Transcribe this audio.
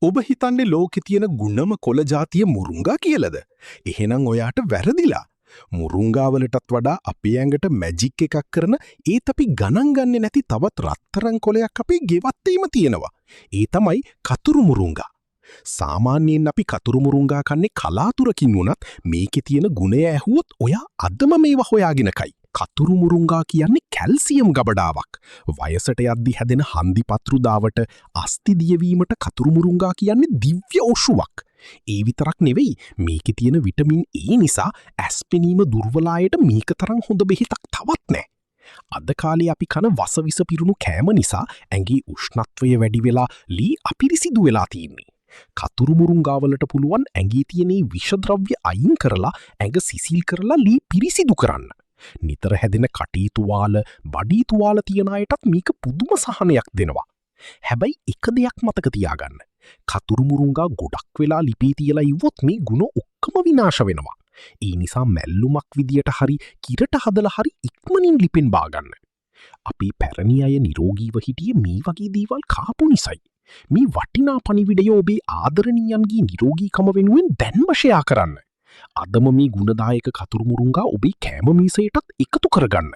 ඔබ හිතන්නේ ලෝකෙ තියෙන ගුණම කොළ ජාතිය මුරුංගා කියලද? එහෙනම් ඔයාට වැරදිලා. මුරුංගාවලටත් වඩා අපේ ඇඟට මැජික් එකක් කරන ඒත් අපි ගණන් ගන්නේ නැති තවත් රත්තරන් කොළයක් අපේ ගෙවත්තේම තියෙනවා. ඒ තමයි කතුරු මුරුංගා. සාමාන්‍යයෙන් අපි කතුරු මුරුංගා කන්නේ කලාතුරකින් වුණත් මේකේ තියෙන ගුණය ඇහුවොත් ඔයා අදම මේව හොයාගෙන කයි. කතුරු මුරුංගා කියන්නේ කැල්සියම් ගබඩාවක්. වයසට යද්දි හැදෙන හන්දිපත්‍රු දාවට අස්ථි දියවීමට කතුරු මුරුංගා කියන්නේ දිව්‍ය ඔෂුවක්. ඒ විතරක් නෙවෙයි මේකේ තියෙන විටමින් E නිසා ඇස්පෙනීම දුර්වලායට මේක තරම් හොඳ බෙහෙතක් තවත් නැහැ. අද කාලේ අපි කන වසවිස පිරුණු කෑම නිසා ඇඟේ උෂ්ණත්වය වැඩි වෙලා ලී අපිරිසිදු වෙලා තියෙන්නේ. කතුරු මුරුංගාවලට පුළුවන් ඇඟේ තියෙන විෂද්‍රව්‍ය අයින් කරලා ඇඟ සිසිල් කරලා ලී පිරිසිදු කරන්න. නිතර හැදෙන කටී තුවාල, බඩී තුවාල තියන අයටත් මේක පුදුම සහනයක් දෙනවා. හැබැයි එක දෙයක් මතක තියාගන්න. කතුරු මුරුංගා ගොඩක් වෙලා ලිපේ තියලා ඉවොත් මේ ගුණ ඔක්කොම විනාශ වෙනවා. ඒ නිසා මැල්ලුමක් විදියට හරි කිරට හදලා හරි ඉක්මනින් ලිපෙන් බාගන්න. අපේ පැරණි අය නිරෝගීව හිටියේ මේ වගේ දේවල් කාපු නිසයි. මේ වටිනා පණිවිඩය ඔබේ ආදරණීයන්ගේ නිරෝගීකම වෙනුවෙන් දැන්ම ෂෙයා කරන්න. අදම මේ ගුණදායක කතුරු මුරුංගා ඔබේ කෑම මීසයටත් එකතු කරගන්න.